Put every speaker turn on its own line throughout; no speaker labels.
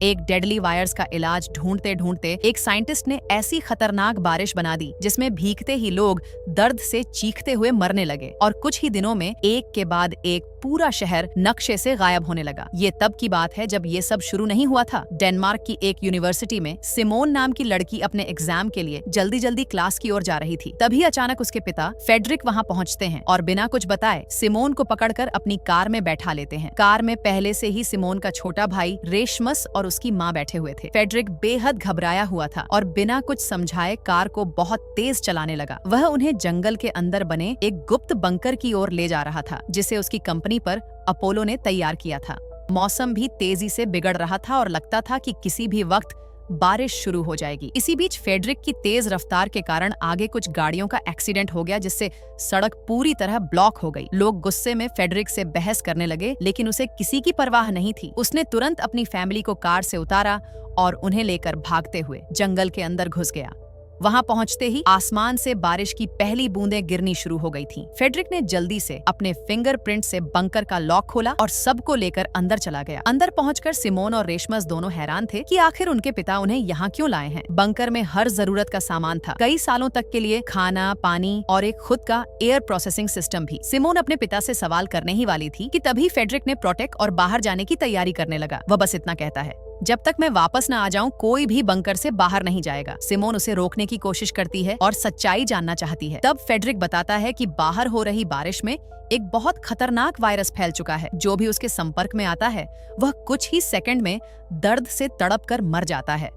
एक deadly wires का इलाज ढूंढते ढूंढते एक साइंटिस्ट ने ऐसी खतरनाक बारिश बना दी जिसमें भीगते ही लोग दर्द से चीखते हुए मरने लगे और कुछ ही दिनों में एक के बाद एक पूरा शहर नक्शे से गायब होने लगा। ये तब की बात है जब ये सब शुरू नहीं हुआ था। डेनमार्क की एक यूनिवर्सिटी में सिमोन नाम की लड़की अपने एग्जाम के लिए जल्दी जल्दी क्लास की ओर जा रही थी। तभी अचानक उसके पिता फेडरिक वहाँ पहुँचते हैं और बिना कुछ बताए सिमोन को पकड़कर अपनी कार में बैठा लेते हैं। कार में पहले से ही सिमोन का छोटा भाई रेशमस और उसकी माँ बैठे हुए थे। फेडरिक बेहद घबराया हुआ था और बिना कुछ समझाए कार को बहुत तेज चलाने लगा। वह उन्हें जंगल के अंदर बने एक गुप्त बंकर की ओर ले जा रहा था जिसे उसकी कंपनी पर अपोलो ने तैयार किया था। मौसम भी तेजी से बिगड़ रहा था और लगता था कि किसी भी वक्त बारिश शुरू हो जाएगी। इसी बीच फेडरिक की तेज रफ्तार के कारण आगे कुछ गाड़ियों का एक्सीडेंट हो गया जिससे सड़क पूरी तरह ब्लॉक हो गई। लोग गुस्से में फेडरिक से बहस करने लगे लेकिन उसे किसी की परवाह नहीं थी। उसने तुरंत अपनी फैमिली को कार से उतारा और उन्हें लेकर भागते हुए जंगल के अंदर घुस गया। वहां पहुंचते ही आसमान से बारिश की पहली बूंदें गिरनी शुरू हो गई थीं। फेडरिक ने जल्दी से अपने फिंगरप्रिंट से बंकर का लॉक खोला और सबको लेकर अंदर चला गया। अंदर पहुंचकर सिमोन और रेशमस दोनों हैरान थे कि आखिर उनके पिता उन्हें यहाँ क्यों लाए हैं। बंकर में हर जरूरत का सामान था, कई सालों तक के लिए खाना, पानी और एक खुद का एयर प्रोसेसिंग सिस्टम भी। सिमोन अपने पिता से सवाल करने ही वाली थी कि तभी फेडरिक ने प्रोटेक्ट और बाहर जाने की तैयारी करने लगा। वह बस इतना कहता है, जब तक मैं वापस न आ जाऊं कोई भी बंकर से बाहर नहीं जाएगा। सिमोन उसे रोकने की कोशिश करती है और सच्चाई जानना चाहती है। तब फेडरिक बताता है कि बाहर हो रही बारिश में एक बहुत खतरनाक वायरस फैल चुका है। जो भी उसके संपर्क में आता है वह कुछ ही सेकंड में दर्द से तड़प कर मर जाता है।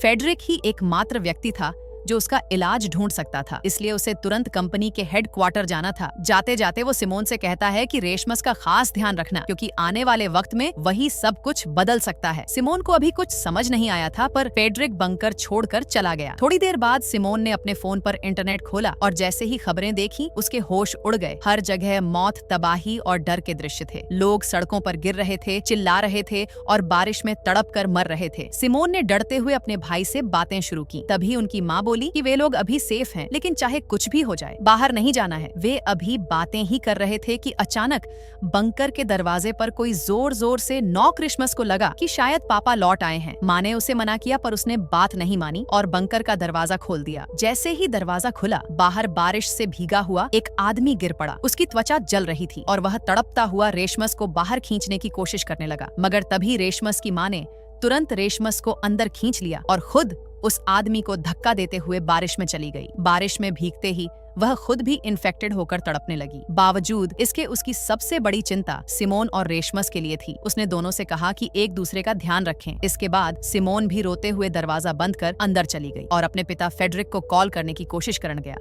फेडरिक ही एकमात्र व्यक्ति था जो उसका इलाज ढूंढ सकता था, इसलिए उसे तुरंत कंपनी के हेडक्वार्टर जाना था। जाते जाते वो सिमोन से कहता है कि रेशमस का खास ध्यान रखना क्योंकि आने वाले वक्त में वही सब कुछ बदल सकता है। सिमोन को अभी कुछ समझ नहीं आया था पर फेडरिक बंकर छोड़कर चला गया। थोड़ी देर बाद सिमोन ने अपने फोन पर इंटरनेट खोला और जैसे ही खबरें देखी उसके होश उड़ गए। हर जगह मौत, तबाही और डर के दृश्य थे। लोग सड़कों पर गिर रहे थे, चिल्ला रहे थे और बारिश में तड़प कर मर रहे थे। सिमोन ने डरते हुए अपने भाई से बातें शुरू की। तभी उनकी माँ बोली कि वे लोग अभी सेफ हैं, लेकिन चाहे कुछ भी हो जाए बाहर नहीं जाना है। वे अभी बातें ही कर रहे थे कि अचानक बंकर के दरवाजे पर कोई जोर जोर से नॉक। क्रिसमस को लगा कि शायद पापा लौट आए हैं। माँ ने उसे मना किया पर उसने बात नहीं मानी और बंकर का दरवाजा खोल दिया। जैसे ही दरवाजा खुला बाहर बारिश से भीगा हुआ एक आदमी गिर पड़ा। उसकी त्वचा जल रही थी और वह तड़पता हुआ रेशमस को बाहर खींचने की कोशिश करने लगा, मगर तभी रेशमस की माँ ने तुरंत रेशमस को अंदर खींच लिया और खुद उस आदमी को धक्का देते हुए बारिश में चली गई। बारिश में भीगते ही वह खुद भी इन्फेक्टेड होकर तड़पने लगी। बावजूद इसके उसकी सबसे बड़ी चिंता सिमोन और रेशमस के लिए थी। उसने दोनों से कहा कि एक दूसरे का ध्यान रखें। इसके बाद सिमोन भी रोते हुए दरवाजा बंद कर अंदर चली गई और अपने पिता फेडरिक को कॉल करने की कोशिश करने गया।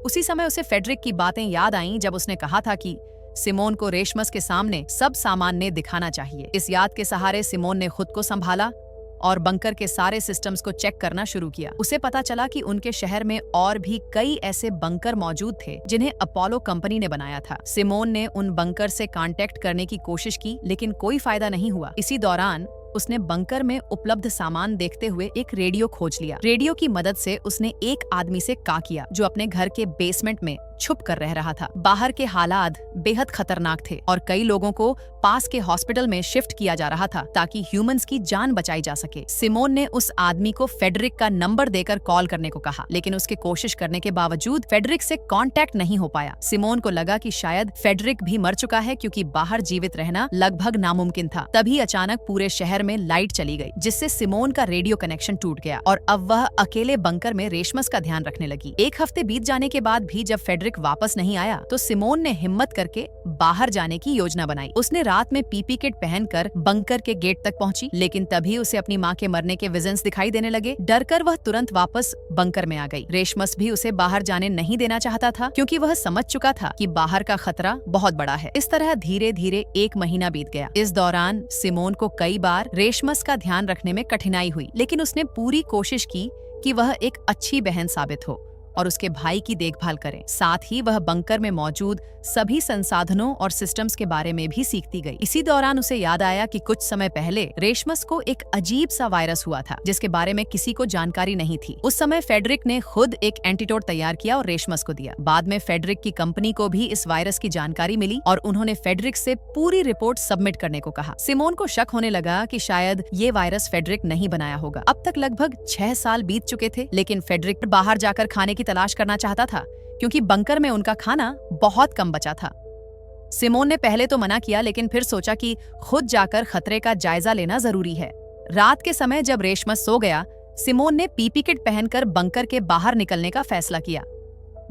उसी समय उसे फेडरिक की बातें याद आईं जब उसने कहा था कि सिमोन को रेशमस के सामने सब सामान ने दिखाना चाहिए। इस याद के सहारे सिमोन ने खुद को संभाला और बंकर के सारे सिस्टम्स को चेक करना शुरू किया। उसे पता चला कि उनके शहर में और भी कई ऐसे बंकर मौजूद थे जिन्हें अपोलो कंपनी ने बनाया था। सिमोन ने उन बंकर से कांटेक्ट करने की कोशिश की लेकिन कोई फायदा नहीं हुआ। इसी दौरान उसने बंकर में उपलब्ध सामान देखते हुए एक रेडियो खोज लिया। रेडियो की मदद से उसने एक आदमी से कॉल किया जो अपने घर के बेसमेंट में छुप कर रह रहा था। बाहर के हालात बेहद खतरनाक थे और कई लोगों को पास के हॉस्पिटल में शिफ्ट किया जा रहा था ताकि ह्यूमंस की जान बचाई जा सके। सिमोन ने उस आदमी को फेडरिक का नंबर देकर कॉल करने को कहा लेकिन उसके कोशिश करने के बावजूद फेडरिक से कांटेक्ट नहीं हो पाया। सिमोन को लगा कि शायद फेडरिक भी मर चुका है क्योंकि बाहर जीवित रहना लगभग नामुमकिन था। तभी अचानक पूरे शहर में लाइट चली गई जिससे सिमोन का रेडियो कनेक्शन टूट गया और अब वह अकेले बंकर में रेशमस का ध्यान रखने लगी। एक हफ्ते बीत जाने के बाद भी जब फेडरिक वापस नहीं आया तो सिमोन ने हिम्मत करके बाहर जाने की योजना बनाई। उसने रात में पीपी किट पहनकर बंकर के गेट तक पहुंची लेकिन तभी उसे अपनी माँ के मरने के विजन्स दिखाई देने लगे। डरकर वह तुरंत वापस बंकर में आ गई। रेशमस भी उसे बाहर जाने नहीं देना चाहता था क्योंकि वह समझ चुका था कि बाहर का खतरा बहुत बड़ा है। इस तरह धीरे धीरे एक महीना बीत गया। इस दौरान सिमोन को कई बार रेशमस का ध्यान रखने में कठिनाई हुई लेकिन उसने पूरी कोशिश की कि वह एक अच्छी बहन साबित हो। और उसके भाई की देखभाल करें। साथ ही वह बंकर में मौजूद सभी संसाधनों और सिस्टम्स के बारे में भी सीखती गई। इसी दौरान उसे याद आया कि कुछ समय पहले रेशमस को एक अजीब सा वायरस हुआ था जिसके बारे में किसी को जानकारी नहीं थी। उस समय फेडरिक ने खुद एक एंटीडोट तैयार किया और रेशमस को दिया। बाद में फेडरिक की कंपनी को भी इस वायरस की जानकारी मिली और उन्होंने फेडरिक से पूरी रिपोर्ट सबमिट करने को कहा। सिमोन को शक होने लगा कि शायद ये वायरस फेडरिक नहीं बनाया होगा। अब तक लगभग 6 साल बीत चुके थे, लेकिन फेडरिक बाहर जाकर खाने की तलाश करना चाहता था क्योंकि बंकर में उनका खाना बहुत कम बचा था। सिमोन ने पहले तो मना किया, लेकिन फिर सोचा कि खुद जाकर खतरे का जायजा लेना जरूरी है। रात के समय जब रेशमस सो गया, सिमोन ने पीपी किट पहनकर बंकर के बाहर निकलने का फैसला किया।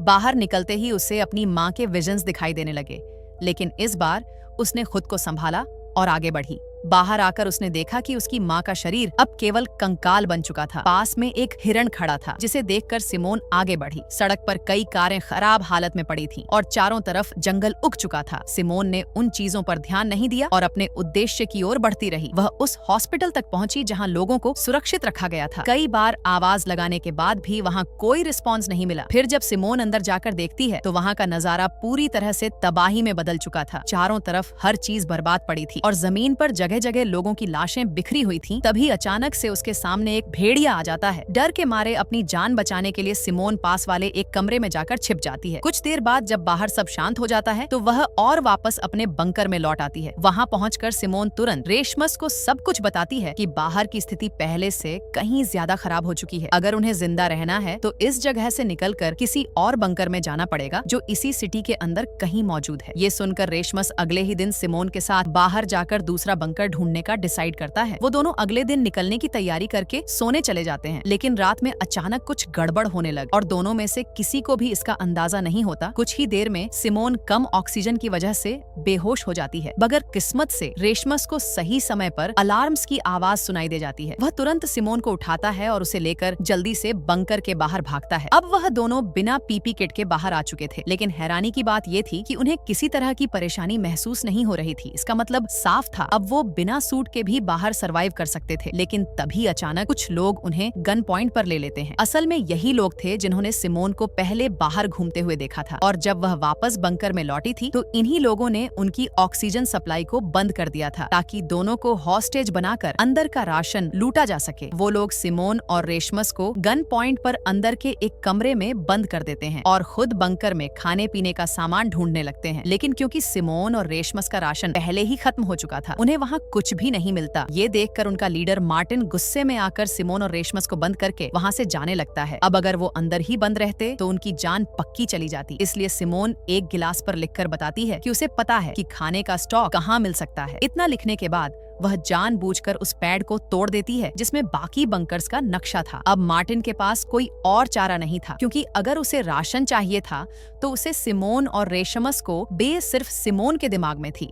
बाहर निकलते ही उसे अपनी मां के विजन्स दिखाई देने लगे, लेकिन इस बार उसने खुद को संभाला और आगे बढ़ी। बाहर आकर उसने देखा कि उसकी मां का शरीर अब केवल कंकाल बन चुका था। पास में एक हिरण खड़ा था जिसे देखकर सिमोन आगे बढ़ी। सड़क पर कई कारें खराब हालत में पड़ी थीं और चारों तरफ जंगल उग चुका था। सिमोन ने उन चीजों पर ध्यान नहीं दिया और अपने उद्देश्य की ओर बढ़ती रही। वह उस हॉस्पिटल तक पहुंची जहां लोगों को सुरक्षित रखा गया था। कई बार आवाज लगाने के बाद भी वहां कोई रिस्पॉन्स नहीं मिला। फिर जब सिमोन अंदर जाकर देखती है तो वहां का नजारा पूरी तरह से तबाही में बदल चुका था। चारों तरफ हर चीज बर्बाद पड़ी थी और जमीन पर जगह जगह लोगों की लाशें बिखरी हुई थीं। तभी अचानक से उसके सामने एक भेड़िया आ जाता है। डर के मारे अपनी जान बचाने के लिए सिमोन पास वाले एक कमरे में जाकर छिप जाती है। कुछ देर बाद जब बाहर सब शांत हो जाता है तो वह और वापस अपने बंकर में लौट आती है। वहां पहुंचकर सिमोन तुरंत रेशमस को सब कुछ बताती है कि बाहर की स्थिति पहले से कहीं ज्यादा खराब हो चुकी है। अगर उन्हें जिंदा रहना है तो इस जगह से निकलकर किसी और बंकर में जाना पड़ेगा जो इसी सिटी के अंदर कहीं मौजूद है। ये सुनकर रेशमस अगले ही दिन सिमोन के साथ बाहर जाकर दूसरा बंकर ढूंढने का डिसाइड करता है। वो दोनों अगले दिन निकलने की तैयारी करके सोने चले जाते हैं, लेकिन रात में अचानक कुछ गड़बड़ होने लग और दोनों में से किसी को भी इसका अंदाजा नहीं होता। कुछ ही देर में सिमोन कम ऑक्सीजन की वजह से बेहोश हो जाती है। मगर किस्मत से रेशमस को सही समय पर अलार्म्स की आवाज सुनाई दे जाती है। वह तुरंत सिमोन को उठाता है और उसे लेकर जल्दी से बंकर के बाहर भागता है। अब वह दोनों बिना पीपी किट के बाहर आ चुके थे, लेकिन हैरानी की बात ये थी कि उन्हें किसी तरह की परेशानी महसूस नहीं हो रही थी। इसका मतलब साफ था, अब वो बिना सूट के भी बाहर सरवाइव कर सकते थे। लेकिन तभी अचानक कुछ लोग उन्हें गन पॉइंट पर ले लेते हैं। असल में यही लोग थे जिन्होंने सिमोन को पहले बाहर घूमते हुए देखा था, और जब वह वापस बंकर में लौटी थी तो इन्हीं लोगों ने उनकी ऑक्सीजन सप्लाई को बंद कर दिया था ताकि दोनों को हॉस्टेज बनाकर अंदर का राशन लूटा जा सके। वो लोग सिमोन और रेशमस को गन पॉइंट पर अंदर के एक कमरे में बंद कर देते हैं और खुद बंकर में खाने पीने का सामान ढूंढने लगते हैं। लेकिन क्योंकि सिमोन और रेशमस का राशन पहले ही खत्म हो चुका था, उन्हें वहाँ कुछ भी नहीं मिलता। ये देखकर उनका लीडर मार्टिन गुस्से में आकर सिमोन और रेशमस को बंद करके वहाँ से जाने लगता है। अब अगर वो अंदर ही बंद रहते तो उनकी जान पक्की चली जाती। इसलिए सिमोन एक गिलास पर लिखकर बताती है कि उसे पता है कि खाने का स्टॉक कहाँ मिल सकता है। इतना लिखने के बाद वह जानबूझकर उस पैड को तोड़ देती है जिसमें बाकी बंकर्स का नक्शा था। अब मार्टिन के पास कोई और चारा नहीं था, क्योंकि अगर उसे राशन चाहिए था तो उसे सिमोन और रेशमस को बेस सिर्फ सिमोन के दिमाग में थी।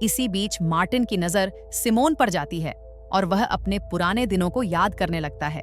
इसी बीच मार्टिन की नजर सिमोन पर जाती है और वह अपने पुराने दिनों को याद करने लगता है।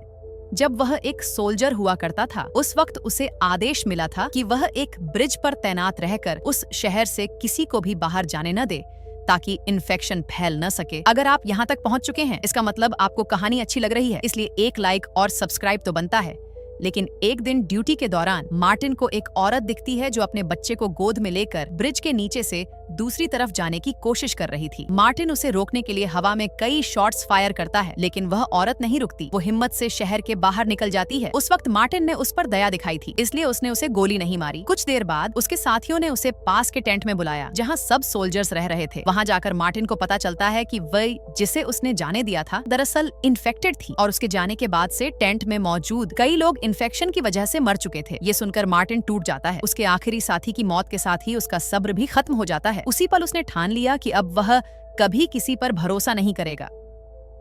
जब वह एक सोल्जर हुआ करता था, उस वक्त उसे आदेश मिला था कि वह एक ब्रिज पर तैनात रहकर उस शहर से किसी को भी बाहर जाने न दे ताकि इन्फेक्शन फैल न सके। अगर आप यहाँ तक पहुँच चुके हैं, इसका मतलब आपको कहानी अच्छी लग रही है, इसलिए एक लाइक और सब्सक्राइब तो बनता है। लेकिन एक दिन ड्यूटी के दौरान मार्टिन को एक औरत दिखती है जो अपने बच्चे को गोद में लेकर ब्रिज के नीचे से दूसरी तरफ जाने की कोशिश कर रही थी। मार्टिन उसे रोकने के लिए हवा में कई शॉट्स फायर करता है, लेकिन वह औरत नहीं रुकती। वो हिम्मत से शहर के बाहर निकल जाती है। उस वक्त मार्टिन ने उस पर दया दिखाई थी, इसलिए उसने उसे गोली नहीं मारी। कुछ देर बाद उसके साथियों ने उसे पास के टेंट में बुलाया जहाँ सब सोल्जर्स रह रहे थे। वहाँ जाकर मार्टिन को पता चलता है कि वह जिसे उसने जाने दिया था दरअसल इन्फेक्टेड थी, और उसके जाने के बाद से टेंट में मौजूद कई लोग इन्फेक्शन की वजह से मर चुके थे। ये सुनकर मार्टिन टूट जाता है। उसके आखिरी साथी की मौत के साथ ही उसका सब्र भी खत्म हो जाता है। उसी पल उसने ठान लिया कि अब वह कभी किसी पर भरोसा नहीं करेगा,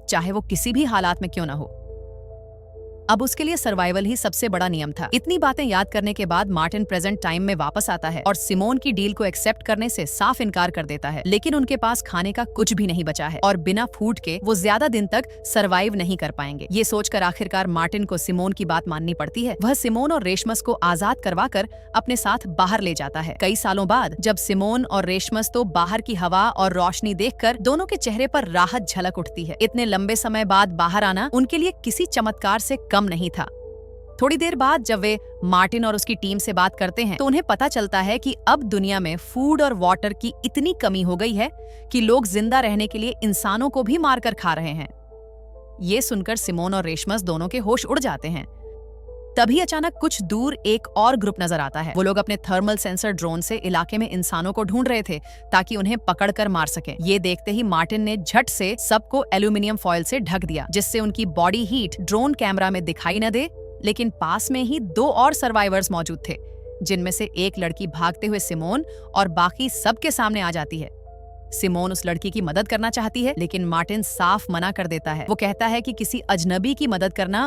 चाहे वो किसी भी हालात में क्यों न हो। अब उसके लिए सर्वाइवल ही सबसे बड़ा नियम था। इतनी बातें याद करने के बाद मार्टिन प्रेजेंट टाइम में वापस आता है और सिमोन की डील को एक्सेप्ट करने से साफ इनकार कर देता है। लेकिन उनके पास खाने का कुछ भी नहीं बचा है और बिना फूड के वो ज्यादा दिन तक सर्वाइव नहीं कर पाएंगे। ये सोचकर आखिरकार मार्टिन को सिमोन की बात माननी पड़ती है। वह सिमोन और रेशमस को आजाद करवाकर अपने साथ बाहर ले जाता है। कई सालों बाद जब सिमोन और रेशमस तो बाहर की हवा और रोशनी देखकर दोनों के चेहरे पर राहत झलक उठती है। इतने लंबे समय बाद बाहर आना उनके लिए किसी चमत्कार से कम नहीं था। थोड़ी देर बाद जब वे मार्टिन और उसकी टीम से बात करते हैं तो उन्हें पता चलता है कि अब दुनिया में फूड और वाटर की इतनी कमी हो गई है कि लोग जिंदा रहने के लिए इंसानों को भी मारकर खा रहे हैं। ये सुनकर सिमोन और रेशमस दोनों के होश उड़ जाते हैं। तभी अचानक कुछ दूर एक और ग्रुप नजर आता है। वो लोग अपने थर्मल सेंसर ड्रोन से इलाके में इंसानों को ढूंढ रहे थे ताकि उन्हें पकड़कर मार सके। ये देखते ही मार्टिन ने झट से सबको एल्यूमिनियम फॉइल से ढक दिया, जिससे उनकी बॉडी हीट ड्रोन कैमरा में दिखाई न दे। लेकिन पास में ही 2 और सर्वाइवर्स मौजूद थे, जिनमें से एक लड़की भागते हुए सिमोन और बाकी सबके सामने आ जाती है। सिमोन उस लड़की की मदद करना चाहती है, लेकिन मार्टिन साफ मना कर देता है। वो कहता है कि किसी अजनबी की मदद करना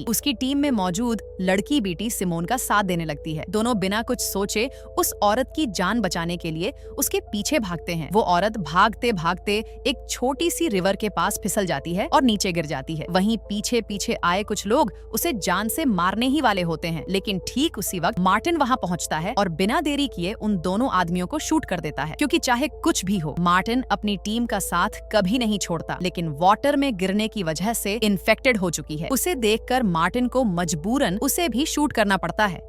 उसकी टीम में मौजूद लड़की बेटी सिमोन का साथ देने लगती है। दोनों बिना कुछ सोचे उस औरत की जान बचाने के लिए उसके पीछे भागते हैं। वो औरत भागते भागते एक छोटी सी रिवर के पास फिसल जाती है और नीचे गिर जाती है। वहीं पीछे पीछे आए कुछ लोग उसे जान से मारने ही वाले होते हैं, लेकिन ठीक उसी वक्त मार्टिन वहां पहुंचता है और बिना देरी किए उन दोनों आदमियों को शूट कर देता है, क्योंकि चाहे कुछ भी हो मार्टिन अपनी टीम का साथ कभी नहीं छोड़ता। लेकिन वाटर में गिरने की वजह से इन्फेक्टेड हो चुकी है। उसे देखकर मार्टिन को मजबूरन उसे भी शूट करना पड़ता है।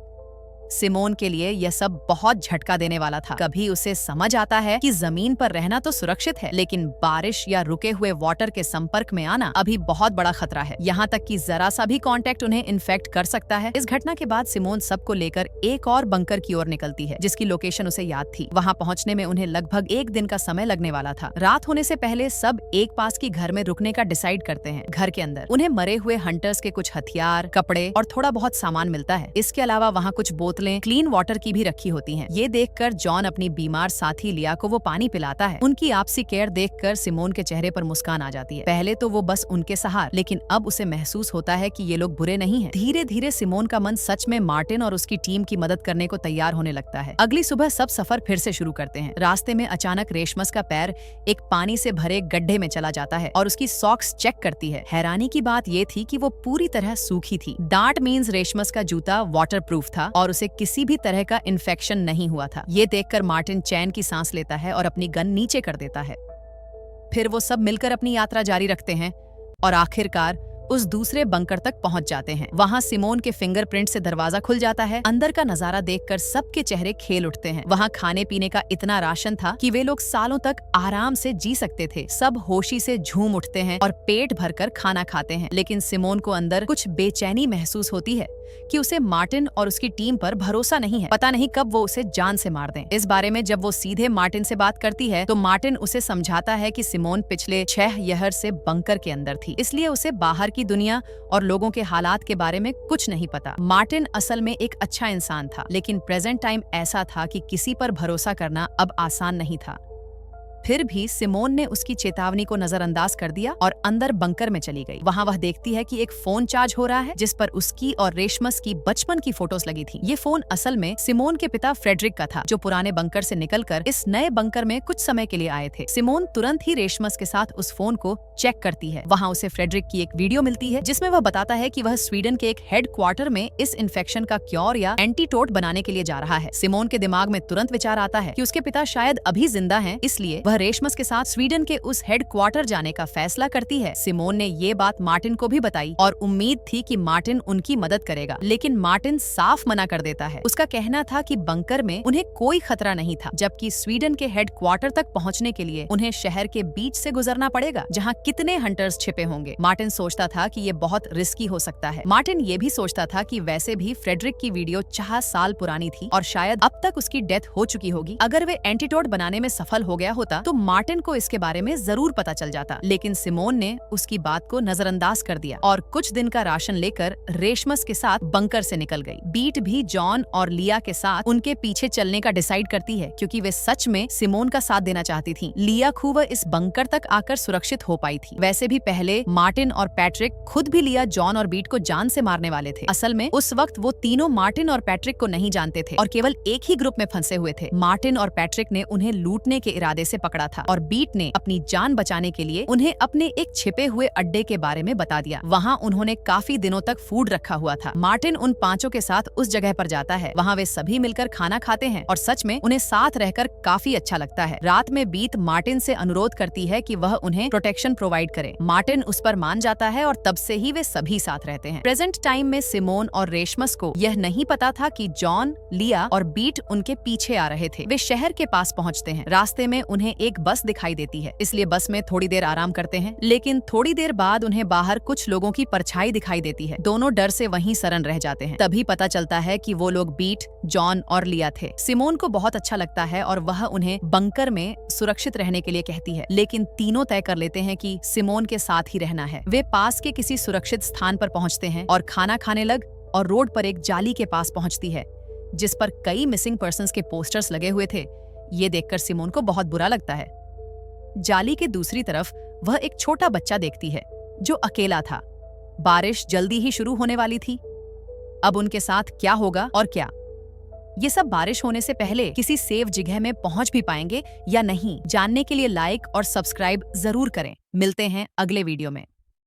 सिमोन के लिए यह सब बहुत झटका देने वाला था। कभी उसे समझ आता है कि जमीन पर रहना तो सुरक्षित है, लेकिन बारिश या रुके हुए वाटर के संपर्क में आना अभी बहुत बड़ा खतरा है। यहाँ तक कि जरा सा भी कांटेक्ट उन्हें इन्फेक्ट कर सकता है। इस घटना के बाद सिमोन सबको लेकर एक और बंकर की ओर निकलती है, जिसकी लोकेशन उसे याद थी। वहाँ पहुँचने में उन्हें लगभग 1 दिन का समय लगने वाला था। रात होने से पहले सब एक पास की घर में रुकने का डिसाइड करते हैं। घर के अंदर उन्हें मरे हुए हंटर्स के कुछ हथियार, कपड़े और थोड़ा बहुत सामान मिलता है। इसके अलावा वहाँ कुछ बोतलें क्लीन वाटर की भी रखी होती हैं। ये देखकर जॉन अपनी बीमार साथी लिया को वो पानी पिलाता है। उनकी आपसी केयर देखकर सिमोन के चेहरे पर मुस्कान आ जाती है। पहले तो वो बस उनके सहार, लेकिन अब उसे महसूस होता है कि ये लोग बुरे नहीं हैं। धीरे धीरे सिमोन का मन सच में मार्टिन और उसकी टीम की मदद करने को तैयार होने लगता है। अगली सुबह सब सफर फिर से शुरू करते हैं। रास्ते में अचानक रेशमस का पैर एक पानी से भरे गड्ढे में चला जाता है और उसकी सॉक्स चेक करती है। हैरानी की बात ये थी कि वो पूरी तरह सूखी थी। डार्ट मींस रेशमस का जूता वाटर प्रूफ था और उसे किसी भी तरह का इन्फेक्शन नहीं हुआ था। ये देखकर मार्टिन चैन की सांस लेता है और अपनी गन नीचे कर देता है। फिर वो सब मिलकर अपनी यात्रा जारी रखते हैं और आखिरकार उस दूसरे बंकर तक पहुंच जाते हैं। वहां सिमोन के फिंगरप्रिंट से दरवाजा खुल जाता है। अंदर का नजारा देखकर सबके चेहरे खेल उठते हैं। वहां खाने पीने का इतना राशन था कि वे लोग सालों तक आराम से जी सकते थे। सब होशी से झूम उठते हैं और पेट भरकर खाना खाते हैं। लेकिन सिमोन को अंदर कुछ बेचैनी महसूस होती है कि उसे मार्टिन और उसकी टीम पर भरोसा नहीं है। पता नहीं कब वो उसे जान से मार दें। इस बारे में जब वो सीधे मार्टिन से बात करती है तो मार्टिन उसे समझाता है कि सिमोन पिछले 6 यहर से बंकर के अंदर थी, इसलिए उसे बाहर की दुनिया और लोगों के हालात के बारे में कुछ नहीं पता। मार्टिन असल में एक अच्छा इंसान था, लेकिन प्रेजेंट टाइम ऐसा था कि किसी पर भरोसा करना अब आसान नहीं था। फिर भी सिमोन ने उसकी चेतावनी को नजरअंदाज कर दिया और अंदर बंकर में चली गई। वहाँ वह देखती है कि एक फोन चार्ज हो रहा है, जिस पर उसकी और रेशमस की बचपन की फोटोज लगी थी। ये फोन असल में सिमोन के पिता फ्रेडरिक का था, जो पुराने बंकर से निकलकर इस नए बंकर में कुछ समय के लिए आए थे। सिमोन तुरंत ही रेशमस के साथ उस फोन को चेक करती है। वहाँ उसे फ्रेडरिक की एक वीडियो मिलती है, जिसमें वह बताता है कि वह स्वीडन के एक हेड क्वार्टर में इस इन्फेक्शन का क्योर या एंटीटोड बनाने के लिए जा रहा है। सिमोन के दिमाग में तुरंत विचार आता है कि उसके पिता शायद अभी जिंदा हैं, इसलिए वह रेशमस के साथ स्वीडन के उस हेड क्वार्टर जाने का फैसला करती है। सिमोन ने ये बात मार्टिन को भी बताई और उम्मीद थी कि मार्टिन उनकी मदद करेगा, लेकिन मार्टिन साफ मना कर देता है। उसका कहना था कि बंकर में उन्हें कोई खतरा नहीं था, जबकि स्वीडन के हेड क्वार्टर तक पहुंचने के लिए उन्हें शहर के बीच से गुजरना पड़ेगा, जहां कितने हंटर्स छिपे होंगे। मार्टिन सोचता था कि ये बहुत रिस्की हो सकता है। मार्टिन ये भी सोचता था कि वैसे भी फ्रेडरिक की वीडियो 4 साल पुरानी थी और शायद अब तक उसकी डेथ हो चुकी होगी। अगर वे एंटीटोड बनाने में सफल हो गया होता तो मार्टिन को इसके बारे में जरूर पता चल जाता, लेकिन सिमोन ने उसकी बात को नजरअंदाज कर दिया और कुछ दिन का राशन लेकर रेशमस के साथ बंकर से निकल गई। बीट भी जॉन और लिया के साथ उनके पीछे चलने का डिसाइड करती है, क्योंकि वे सच में सिमोन का साथ देना चाहती थी। लिया खूब इस बंकर तक आकर सुरक्षित हो पाई थी। वैसे भी पहले मार्टिन और पैट्रिक खुद भी लिया, जॉन और बीट को जान से मारने वाले थे। असल में उस वक्त वो तीनों मार्टिन और पैट्रिक को नहीं जानते थे और केवल एक ही ग्रुप में फंसे हुए थे। मार्टिन और पैट्रिक ने उन्हें लूटने के इरादे से पकड़ा था और बीट ने अपनी जान बचाने के लिए उन्हें अपने एक छिपे हुए अड्डे के बारे में बता दिया। वहाँ उन्होंने काफी दिनों तक फूड रखा हुआ था। मार्टिन उन पांचों के साथ उस जगह पर जाता है। वहाँ वे सभी मिलकर खाना खाते हैं और सच में उन्हें साथ रहकर काफी अच्छा लगता है। रात में बीट मार्टिन से अनुरोध करती है कि वह उन्हें प्रोटेक्शन प्रोवाइड करे। मार्टिन उस पर मान जाता है और तब से ही वे सभी साथ रहते हैं। प्रेजेंट टाइम में सिमोन और रेशमस को यह नहीं पता था कि जॉन, लिया और बीट उनके पीछे आ रहे थे। वे शहर के पास पहुंचते हैं। रास्ते में उन्हें एक बस दिखाई देती है, इसलिए बस में थोड़ी देर आराम करते हैं, लेकिन थोड़ी देर बाद उन्हें बाहर कुछ लोगों की परछाई दिखाई देती है। दोनों डर से वहीं सरण रह जाते हैं। तभी पता चलता है कि वो लोग बीट, जॉन और लिया थे। सिमोन को बहुत अच्छा लगता है और वह उन्हें बंकर में सुरक्षित रहने के लिए कहती है, लेकिन तीनों तय कर लेते हैं कि सिमोन के साथ ही रहना है। वे पास के किसी सुरक्षित स्थान पर पहुंचते हैं और खाना खाने लग और रोड पर एक जाली के पास पहुंचती है जिस पर कई मिसिंग पर्सन्स के पोस्टर्स लगे हुए थे। ये देखकर सिमोन को बहुत बुरा लगता है। जाली के दूसरी तरफ वह एक छोटा बच्चा देखती है जो अकेला था। बारिश जल्दी ही शुरू होने वाली थी। अब उनके साथ क्या होगा और क्या, ये सब बारिश होने से पहले किसी सेफ जगह में पहुंच भी पाएंगे या नहीं, जानने के लिए लाइक और सब्सक्राइब जरूर करें। मिलते हैं अगले वीडियो में।